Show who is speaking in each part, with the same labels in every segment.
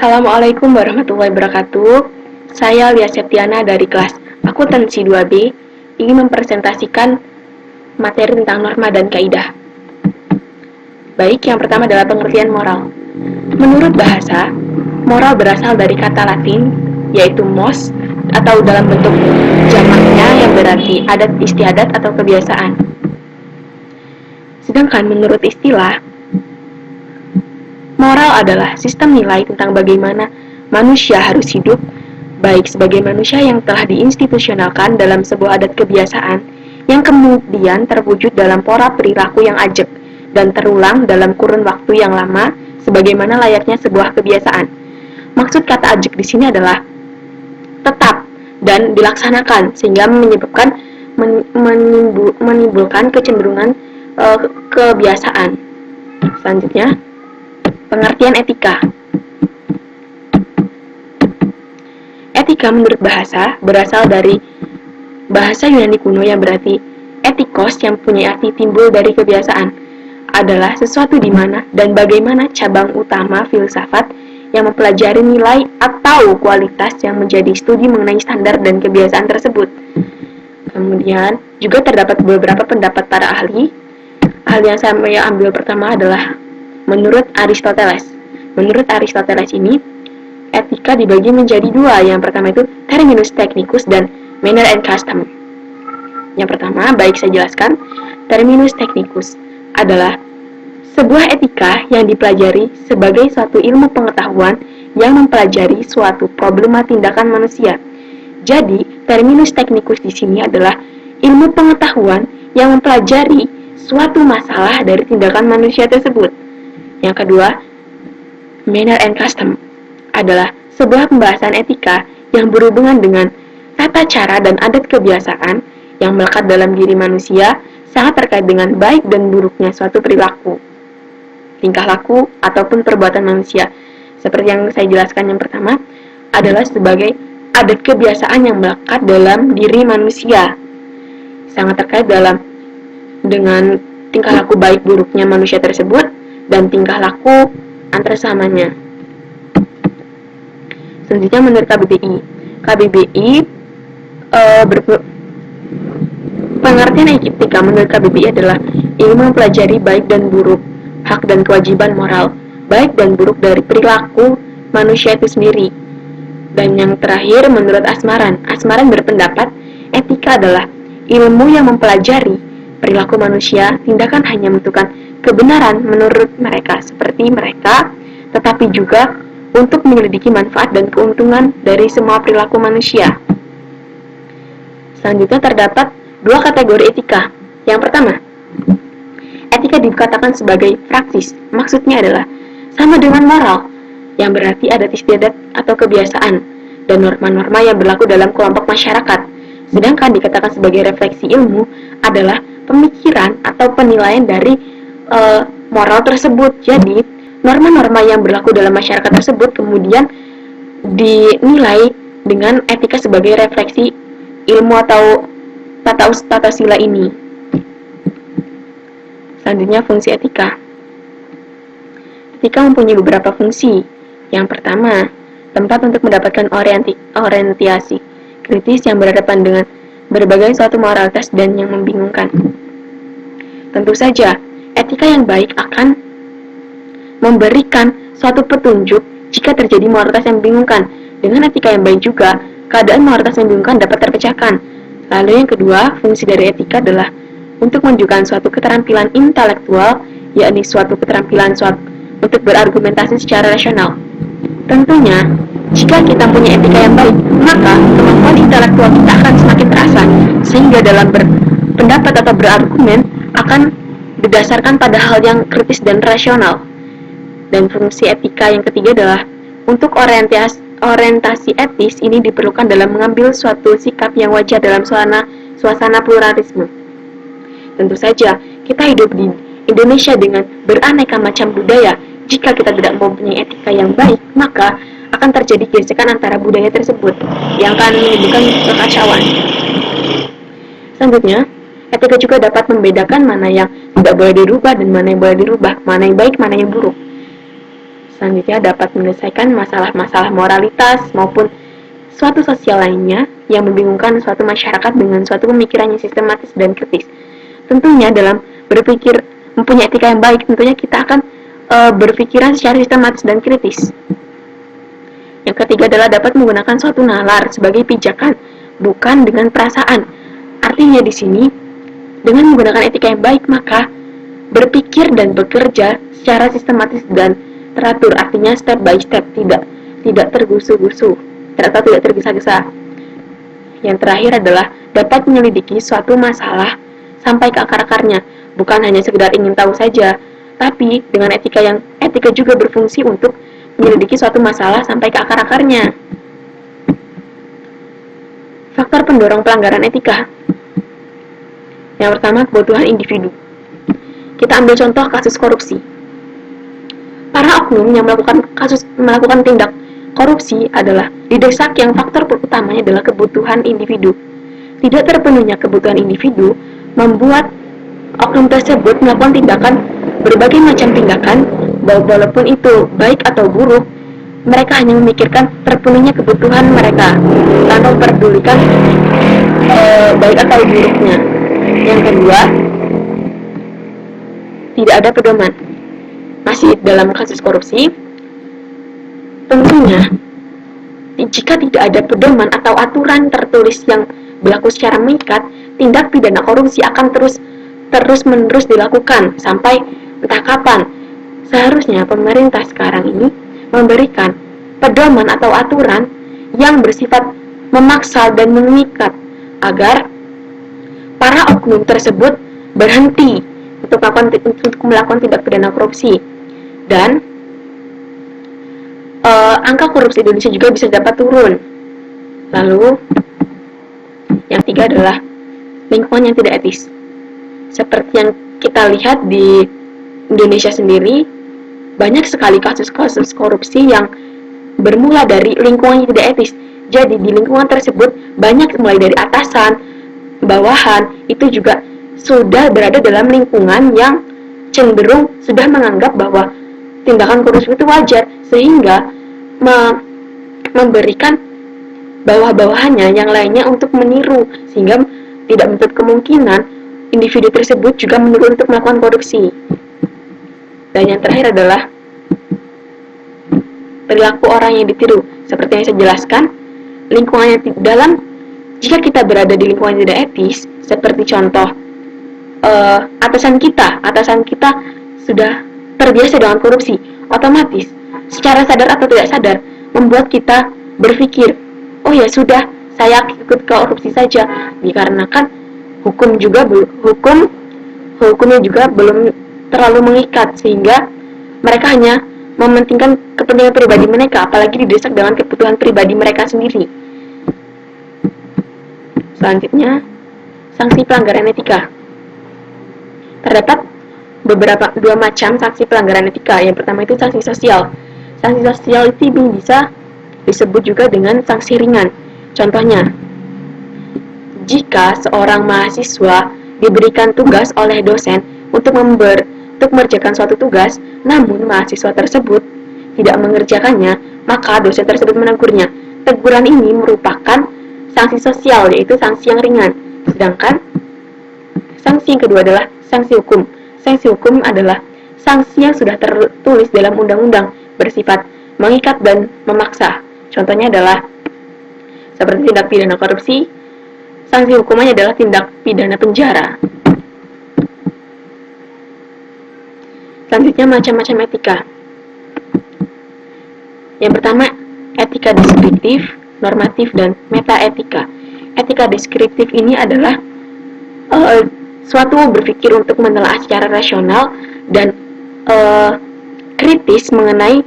Speaker 1: Assalamualaikum warahmatullahi wabarakatuh. Saya Lia Septiana dari kelas Akuntansi 2B ingin mempresentasikan materi tentang norma dan kaidah. Baik, yang pertama adalah pengertian moral. Menurut bahasa, moral berasal dari kata Latin yaitu mos atau dalam bentuk jamaknya yang berarti adat istiadat atau kebiasaan. Sedangkan menurut istilah, moral adalah sistem nilai tentang bagaimana manusia harus hidup, baik sebagai manusia yang telah diinstitusionalkan dalam sebuah adat kebiasaan yang kemudian terwujud dalam pola perilaku yang ajeg dan terulang dalam kurun waktu yang lama sebagaimana layaknya sebuah kebiasaan. Maksud kata ajeg di sini adalah tetap dan dilaksanakan sehingga menyebabkan menimbulkan kecenderungan kebiasaan. Selanjutnya, pengertian etika. Etika menurut bahasa berasal dari bahasa Yunani kuno yang berarti etikos yang punya arti timbul dari kebiasaan, adalah sesuatu di mana dan bagaimana cabang utama filsafat yang mempelajari nilai atau kualitas yang menjadi studi mengenai standar dan kebiasaan tersebut. Kemudian juga terdapat beberapa pendapat para ahli. Ahli yang saya ambil pertama adalah menurut Aristoteles. Menurut Aristoteles ini, etika dibagi menjadi dua. Yang pertama itu terminus technicus dan manner and custom. Yang pertama, baik saya jelaskan, terminus technicus adalah sebuah etika yang dipelajari sebagai suatu ilmu pengetahuan yang mempelajari suatu problema tindakan manusia. Jadi, terminus technicus di sini adalah ilmu pengetahuan yang mempelajari suatu masalah dari tindakan manusia tersebut. Yang kedua, manner and custom adalah sebuah pembahasan etika yang berhubungan dengan tata cara dan adat kebiasaan yang melekat dalam diri manusia, sangat terkait dengan baik dan buruknya suatu perilaku, tingkah laku, ataupun perbuatan manusia. Seperti yang saya jelaskan yang pertama, adalah sebagai adat kebiasaan yang melekat dalam diri manusia, sangat terkait dengan tingkah laku baik buruknya manusia tersebut dan tingkah laku antar sesamanya. Selanjutnya menurut KBBI pengertian etika menurut KBBI adalah ilmu mempelajari baik dan buruk, hak dan kewajiban moral, baik dan buruk dari perilaku manusia itu sendiri. Dan yang terakhir menurut Asmaran berpendapat etika adalah ilmu yang mempelajari perilaku manusia, tindakan hanya menentukan kebenaran menurut mereka seperti mereka, tetapi juga untuk menyelidiki manfaat dan keuntungan dari semua perilaku manusia. Selanjutnya terdapat dua kategori etika. Yang pertama, etika dikatakan sebagai praktis. Maksudnya adalah sama dengan moral, yang berarti adat istiadat atau kebiasaan dan norma-norma yang berlaku dalam kelompok masyarakat. Sedangkan dikatakan sebagai refleksi ilmu adalah pemikiran atau penilaian dari moral tersebut. Jadi, norma-norma yang berlaku dalam masyarakat tersebut kemudian dinilai dengan etika sebagai refleksi ilmu atau tata sila ini. Selanjutnya, fungsi etika. Etika mempunyai beberapa fungsi. Yang pertama, tempat untuk mendapatkan orientasi kritis yang berhadapan dengan berbagai suatu moralitas dan yang membingungkan. Tentu saja, etika yang baik akan memberikan suatu petunjuk jika terjadi moralitas yang membingungkan. Dengan etika yang baik juga, keadaan moralitas yang membingungkan dapat terpecahkan. Lalu yang kedua, fungsi dari etika adalah untuk menunjukkan suatu keterampilan intelektual, yakni suatu keterampilan untuk berargumentasi secara rasional. Tentunya, jika kita punya etika yang baik, maka kemampuan intelektual kita akan semakin terasa, sehingga dalam berpendapat atau berargumen akan didasarkan pada hal yang kritis dan rasional. Dan fungsi etika yang ketiga adalah untuk orientasi etis ini diperlukan dalam mengambil suatu sikap yang wajar dalam suasana pluralisme. Tentu saja, kita hidup di Indonesia dengan beraneka macam budaya. Jika kita tidak mempunyai etika yang baik, maka akan terjadi gesekan antara budaya tersebut yang akan menimbulkan kekacauan. Selanjutnya, etika juga dapat membedakan mana yang tidak boleh dirubah dan mana yang boleh dirubah, mana yang baik, mana yang buruk. Selanjutnya dapat menyelesaikan masalah-masalah moralitas maupun suatu sosial lainnya yang membingungkan suatu masyarakat dengan suatu pemikiran yang sistematis dan kritis. Tentunya dalam berpikir mempunyai etika yang baik, tentunya kita akan berpikiran secara sistematis dan kritis. Yang ketiga adalah dapat menggunakan suatu nalar sebagai pijakan, bukan dengan perasaan. Artinya di sini, dengan menggunakan etika yang baik, maka berpikir dan bekerja secara sistematis dan teratur, artinya step by step, tidak tergusu-gusu atau tidak tergesa-gesa. Yang terakhir adalah dapat menyelidiki suatu masalah sampai ke akar-akarnya, bukan hanya sekedar ingin tahu saja, tapi dengan etika juga berfungsi untuk menyelidiki suatu masalah sampai ke akar-akarnya. Faktor pendorong pelanggaran etika. Yang pertama, kebutuhan individu. Kita ambil contoh kasus korupsi. Para oknum yang melakukan tindak korupsi adalah didesak yang faktor utamanya adalah kebutuhan individu. Tidak terpenuhnya kebutuhan individu membuat oknum tersebut melakukan tindakan, berbagai macam tindakan, walaupun itu baik atau buruk, mereka hanya memikirkan terpenuhnya kebutuhan mereka tanpa memperdulikan baik atau buruknya. Yang kedua, tidak ada pedoman. Masih dalam kasus korupsi, tentunya jika tidak ada pedoman atau aturan tertulis yang berlaku secara mengikat, tindak pidana korupsi akan terus-menerus dilakukan sampai entah kapan. Seharusnya pemerintah sekarang ini memberikan pedoman atau aturan yang bersifat memaksa dan mengikat agar para oknum tersebut berhenti untuk melakukan tindak pidana korupsi, dan angka korupsi Indonesia juga bisa dapat turun. Lalu yang tiga adalah lingkungan yang tidak etis. Seperti yang kita lihat di Indonesia sendiri, banyak sekali kasus-kasus korupsi yang bermula dari lingkungan yang tidak etis. Jadi di lingkungan tersebut banyak mulai dari atasan, bawahan, itu juga sudah berada dalam lingkungan yang cenderung sudah menganggap bahwa tindakan korupsi itu wajar, sehingga memberikan bawah-bawahannya yang lainnya untuk meniru, sehingga tidak menutup kemungkinan individu tersebut juga meniru untuk melakukan korupsi. Dan yang terakhir adalah perilaku orang yang ditiru. Seperti yang saya jelaskan, lingkungan yang dalam, jika kita berada di lingkungan yang tidak etis, seperti contoh atasan kita sudah terbiasa dengan korupsi, otomatis secara sadar atau tidak sadar membuat kita berpikir, oh ya sudah, saya ikut korupsi saja, dikarenakan hukumnya juga belum terlalu mengikat, sehingga mereka hanya mementingkan kepentingan pribadi mereka, apalagi didesak dengan kebutuhan pribadi mereka sendiri. Selanjutnya, sanksi pelanggaran etika. Terdapat dua macam sanksi pelanggaran etika. Yang pertama itu sanksi sosial. Sanksi sosial itu bisa disebut juga dengan sanksi ringan. Contohnya, jika seorang mahasiswa diberikan tugas oleh dosen untuk mengerjakan suatu tugas, namun mahasiswa tersebut tidak mengerjakannya, maka dosen tersebut menegurnya. Teguran ini merupakan sanksi sosial, yaitu sanksi yang ringan. Sedangkan sanksi yang kedua adalah sanksi hukum. Sanksi hukum adalah sanksi yang sudah tertulis dalam undang-undang, bersifat mengikat dan memaksa. Contohnya adalah seperti tindak pidana korupsi, sanksi hukumannya adalah tindak pidana penjara. Selanjutnya, macam-macam etika. Yang pertama, etika deskriptif, normatif, dan metaetika. Etika deskriptif ini adalah suatu berpikir untuk menelaah secara rasional dan kritis mengenai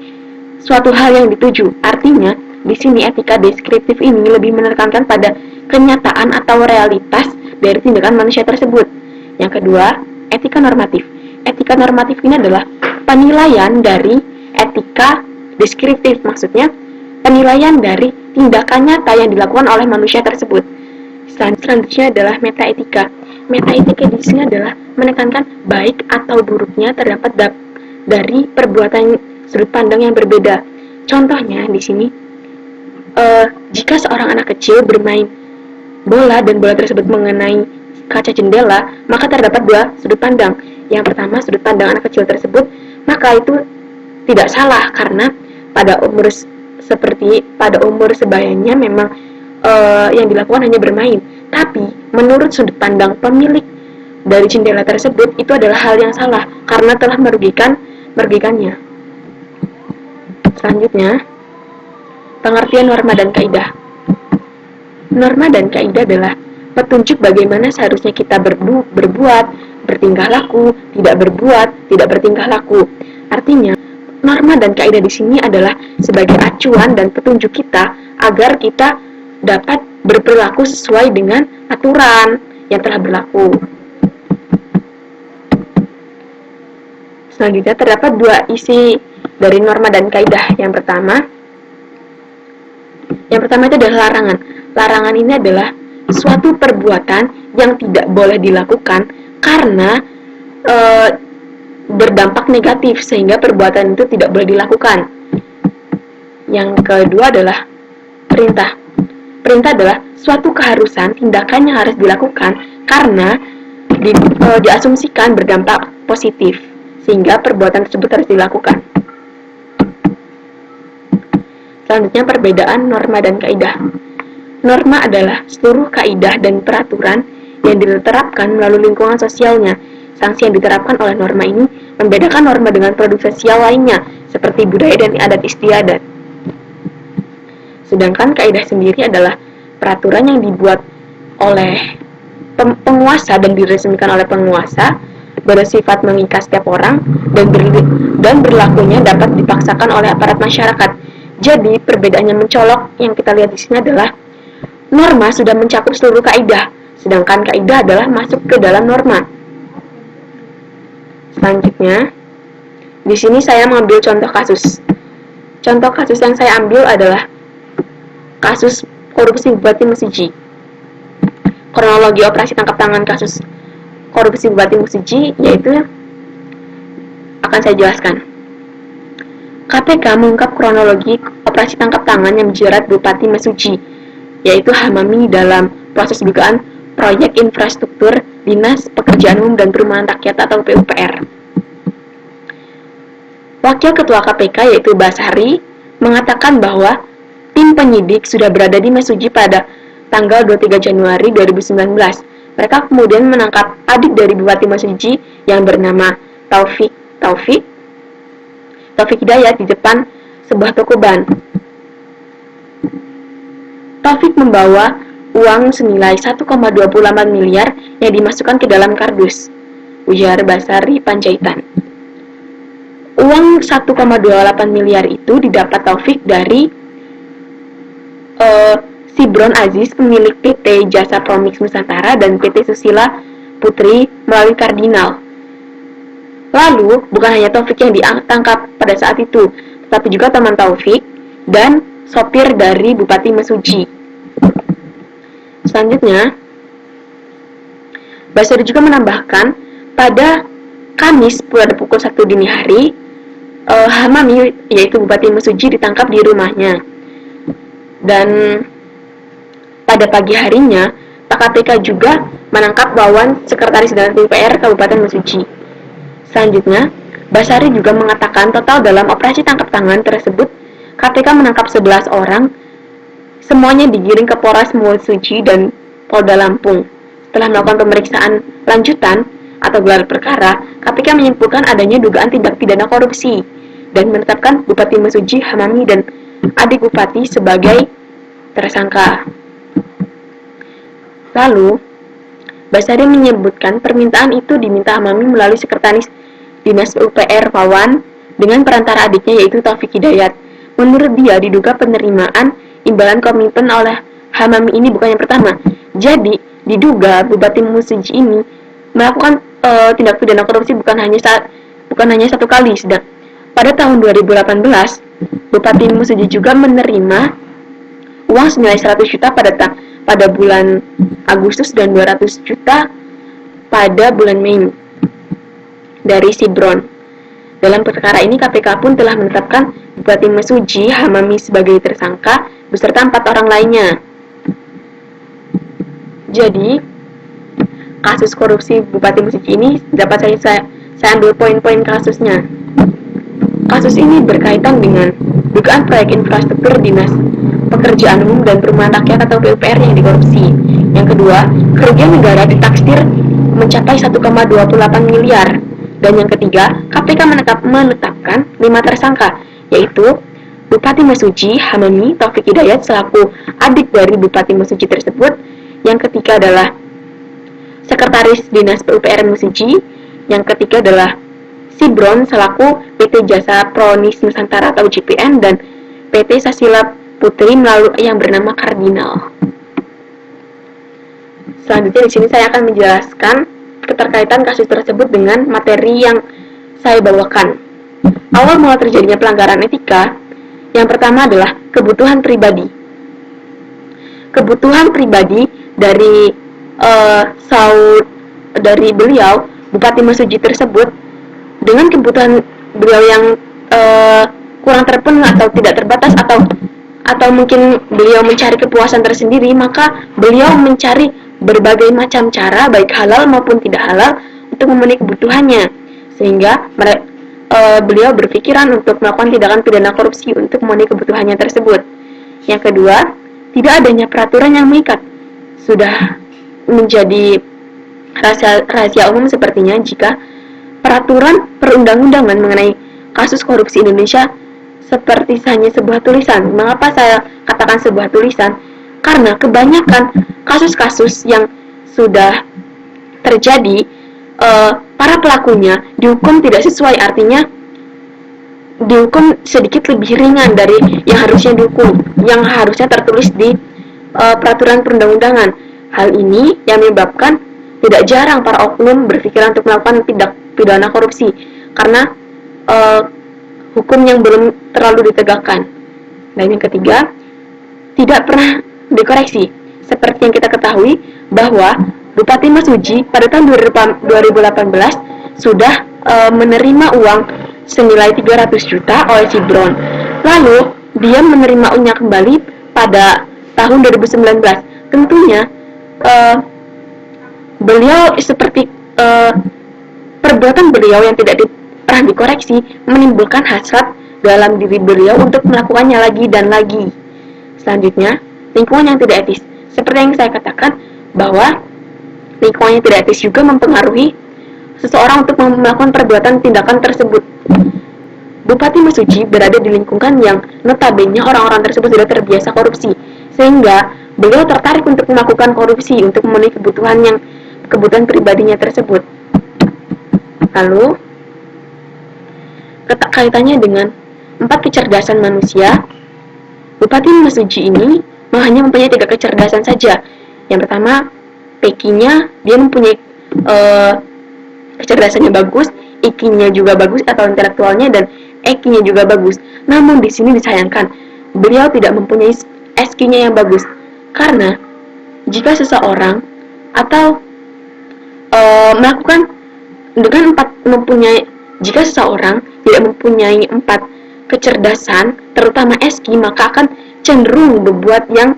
Speaker 1: suatu hal yang dituju. Artinya, di sini etika deskriptif ini lebih menekankan pada kenyataan atau realitas dari tindakan manusia tersebut. Yang kedua, etika normatif. Etika normatif ini adalah penilaian dari etika deskriptif, maksudnya penilaian dari tindakan nyata yang dilakukan oleh manusia tersebut. Selanjutnya adalah metaetika. Metaetika di sini adalah menekankan baik atau buruknya terdapat dari perbuatan sudut pandang yang berbeda. Contohnya di sini, jika seorang anak kecil bermain bola dan bola tersebut mengenai kaca jendela, maka terdapat dua sudut pandang. Yang pertama, sudut pandang anak kecil tersebut, maka itu tidak salah karena pada umur sebayanya memang yang dilakukan hanya bermain. Tapi menurut sudut pandang pemilik dari jendela tersebut, itu adalah hal yang salah karena telah merugikannya. Selanjutnya, pengertian norma dan kaidah. Norma dan kaidah adalah petunjuk bagaimana seharusnya kita berbuat, bertingkah laku, tidak berbuat, tidak bertingkah laku. Artinya, norma dan kaidah di sini adalah sebagai acuan dan petunjuk kita agar kita dapat berperilaku sesuai dengan aturan yang telah berlaku. Selanjutnya terdapat dua isi dari norma dan kaidah. Yang pertama itu adalah larangan. Larangan ini adalah suatu perbuatan yang tidak boleh dilakukan karena berdampak negatif sehingga perbuatan itu tidak boleh dilakukan. Yang kedua adalah perintah. Perintah adalah suatu keharusan, tindakan yang harus dilakukan karena diasumsikan berdampak positif sehingga perbuatan tersebut harus dilakukan. Selanjutnya, perbedaan norma dan kaidah. Norma adalah seluruh kaidah dan peraturan yang diterapkan melalui lingkungan sosialnya. Sanksi yang diterapkan oleh norma ini membedakan norma dengan produk sosial lainnya, seperti budaya dan adat istiadat. Sedangkan kaidah sendiri adalah peraturan yang dibuat oleh penguasa dan diresmikan oleh penguasa, bersifat mengikat setiap orang, dan berlakunya dapat dipaksakan oleh aparat masyarakat. Jadi, perbedaannya mencolok yang kita lihat di sini adalah norma sudah mencakup seluruh kaidah, sedangkan kaidah adalah masuk ke dalam norma. Selanjutnya, di sini saya mengambil contoh kasus. Contoh kasus yang saya ambil adalah kasus korupsi Bupati Mesuji. Kronologi operasi tangkap tangan kasus korupsi Bupati Mesuji yaitu akan saya jelaskan. KPK mengungkap kronologi operasi tangkap tangan yang menjerat Bupati Mesuji, yaitu Hamami dalam proses dugaan proyek infrastruktur Dinas Pekerjaan Umum dan Perumahan Rakyat atau PUPR. Wakil Ketua KPK yaitu Basari mengatakan bahwa tim penyidik sudah berada di Mesuji pada tanggal 23 Januari 2019. Mereka kemudian menangkap adik dari Bupati Mesuji yang bernama Taufik Hidayat di depan sebuah toko ban. Taufik membawa uang senilai 1,28 miliar yang dimasukkan ke dalam kardus, ujar Basari Panjaitan. Uang 1,28 miliar itu didapat Taufik dari Sibron Aziz, pemilik PT Jasa Promix Nusantara dan PT Susila Putri melalui Kardinal. Lalu, bukan hanya Taufik yang ditangkap pada saat itu, tetapi juga teman Taufik dan sopir dari Bupati Mesuji. Selanjutnya, Basari juga menambahkan, pada Kamis pada pukul 1 dini hari, Hamami, yaitu Bupati Mesuji, ditangkap di rumahnya. Dan pada pagi harinya, Pak KPK juga menangkap Wawan, Sekretaris Daerah PUPR Kabupaten Mesuji. Selanjutnya, Basari juga mengatakan total dalam operasi tangkap tangan tersebut, KPK menangkap 11 orang, semuanya digiring ke Polres Mesuji dan Polda Lampung. Setelah melakukan pemeriksaan lanjutan atau gelar perkara, KPK menyimpulkan adanya dugaan tindak pidana korupsi dan menetapkan Bupati Mesuji, Hamami, dan adik Bupati sebagai tersangka. Lalu, Basari menyebutkan permintaan itu diminta Hamami melalui Sekretaris Dinas PUPR Wawan dengan perantara adiknya yaitu Taufik Hidayat. Menurut dia, diduga penerimaan imbalan komitmen oleh Hamami ini bukan yang pertama. Jadi, diduga Bupati Mesuji ini melakukan tindak pidana korupsi bukan hanya satu kali. Sedang pada tahun 2018, Bupati Mesuji juga menerima uang senilai 100 juta pada bulan Agustus dan 200 juta pada bulan Mei dari Sibron. Dalam perkara ini KPK pun telah menetapkan Bupati Mesuji Hamami sebagai tersangka beserta 4 orang lainnya. Jadi, kasus korupsi Bupati Mesuji ini dapat saya ambil poin-poin kasusnya. Kasus ini berkaitan dengan dugaan proyek infrastruktur Dinas Pekerjaan Umum dan Perumahan Rakyat atau PUPR yang dikorupsi. Yang kedua, kerugian negara ditaksir mencapai 1,28 miliar. Dan yang ketiga, KPK menetapkan 5 tersangka, yaitu Bupati Mesuji Hamami Taufik Hidayat selaku adik dari Bupati Mesuji tersebut. Yang ketiga adalah Sekretaris Dinas PUPR Mesuji. Yang ketiga adalah Sibron selaku PT Jasa Pronis Nusantara atau JPN dan PT Sasila Putri melalui yang bernama Kardinal. Selanjutnya di sini saya akan menjelaskan keterkaitan kasus tersebut dengan materi yang saya bawakan. Awal mula terjadinya pelanggaran etika, yang pertama adalah kebutuhan pribadi. Kebutuhan pribadi dari dari beliau, Bupati Mesuji tersebut, dengan kebutuhan beliau yang kurang terpenuhi atau tidak terbatas atau mungkin beliau mencari kepuasan tersendiri, maka beliau mencari berbagai macam cara baik halal maupun tidak halal untuk memenuhi kebutuhannya, sehingga beliau berpikiran untuk melakukan tindakan pidana korupsi untuk memenuhi kebutuhannya tersebut. Yang kedua, tidak adanya peraturan yang mengikat. Sudah menjadi rahasia umum sepertinya jika peraturan perundang-undangan mengenai kasus korupsi Indonesia seperti hanya sebuah tulisan. Mengapa saya katakan sebuah tulisan? Karena kebanyakan kasus-kasus yang sudah terjadi, para pelakunya dihukum tidak sesuai, artinya dihukum sedikit lebih ringan dari yang harusnya dihukum, yang harusnya tertulis di peraturan perundang-undangan. Hal ini yang menyebabkan tidak jarang para oknum berpikiran untuk melakukan tindak pidana korupsi karena hukum yang belum terlalu ditegakkan. Dan yang ketiga, tidak pernah dikoreksi. Seperti yang kita ketahui bahwa Bupati Mesuji pada tahun 2018 sudah menerima uang senilai 300 juta oleh Sibron. Lalu dia menerima uangnya kembali pada tahun 2019. Tentunya beliau seperti perbuatan beliau yang tidak pernah dikoreksi menimbulkan hasrat dalam diri beliau untuk melakukannya lagi dan lagi. Selanjutnya, lingkungan yang tidak etis. Seperti yang saya katakan bahwa lingkungan yang tidak etis juga mempengaruhi seseorang untuk melakukan perbuatan tindakan tersebut. Bupati Mesuji berada di lingkungan yang notabene orang-orang tersebut sudah terbiasa korupsi, sehingga beliau tertarik untuk melakukan korupsi untuk memenuhi kebutuhan pribadinya tersebut. Lalu, kaitannya dengan 4 kecerdasan manusia, Bupati Mesuji ini hanya mempunyai 3 kecerdasan saja. Yang pertama, PQ-nya dia mempunyai kecerdasannya bagus, IQ-nya juga bagus atau intelektualnya, dan EQ-nya juga bagus. Namun di sini disayangkan, beliau tidak mempunyai SQ-nya yang bagus. Karena jika seseorang atau jika seseorang tidak mempunyai 4 kecerdasan, terutama SQ, maka akan cenderung berbuat yang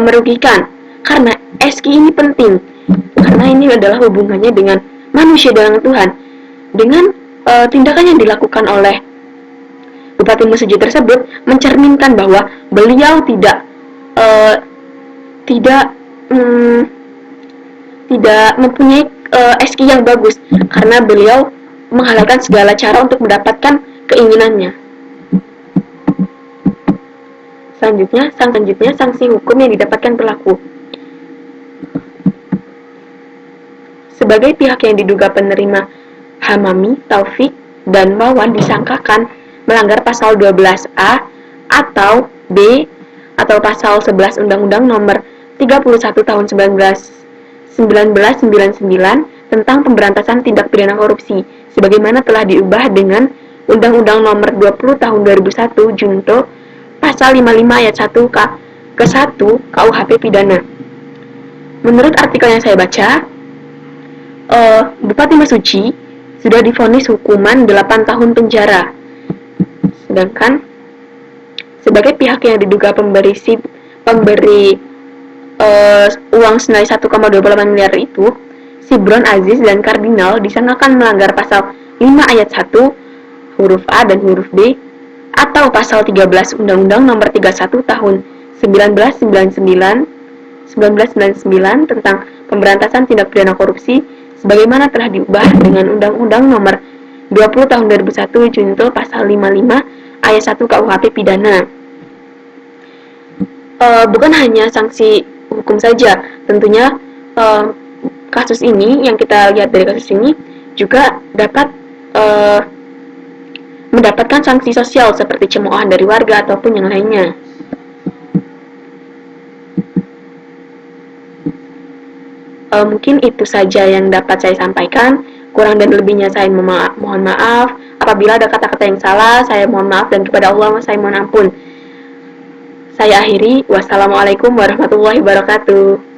Speaker 1: merugikan. Karena SQ ini penting, karena ini adalah hubungannya dengan manusia dengan Tuhan. Dengan tindakan yang dilakukan oleh Bupati Mesuji tersebut mencerminkan bahwa beliau tidak mempunyai SQ yang bagus, karena beliau menghalalkan segala cara untuk mendapatkan keinginannya. Selanjutnya, sanksi hukum yang didapatkan pelaku. Sebagai pihak yang diduga penerima, Hamami, Taufik, dan Wawan disangkakan melanggar pasal 12A atau B atau pasal 11 Undang-Undang Nomor 31 Tahun 1999 tentang pemberantasan tindak pidana korupsi, sebagaimana telah diubah dengan Undang-Undang Nomor 20 Tahun 2001 Junto Pasal 55 ayat 1 ke-1 KUHP Pidana. Menurut artikel yang saya baca, Bupati Mesuji sudah divonis hukuman 8 tahun penjara. Sedangkan sebagai pihak yang diduga pemberi uang senilai 1,28 miliar itu, Sibron Aziz dan Kardinal disangkakan melanggar pasal 5 ayat 1 huruf A dan huruf B atau pasal 13 Undang-Undang Nomor 31 Tahun 1999 tentang pemberantasan tindak pidana korupsi sebagaimana telah diubah dengan Undang-Undang Nomor 20 Tahun 2001 junto pasal 55 ayat 1 KUHP pidana. Bukan hanya sanksi hukum saja, tentunya kasus ini yang kita lihat dari kasus ini juga dapat mendapatkan sanksi sosial seperti cemoohan dari warga ataupun yang lainnya. Mungkin itu saja yang dapat saya sampaikan. Kurang dan lebihnya saya mohon maaf. Apabila ada kata-kata yang salah, saya mohon maaf, dan kepada Allah saya mohon ampun. Saya akhiri. Wassalamualaikum warahmatullahi wabarakatuh.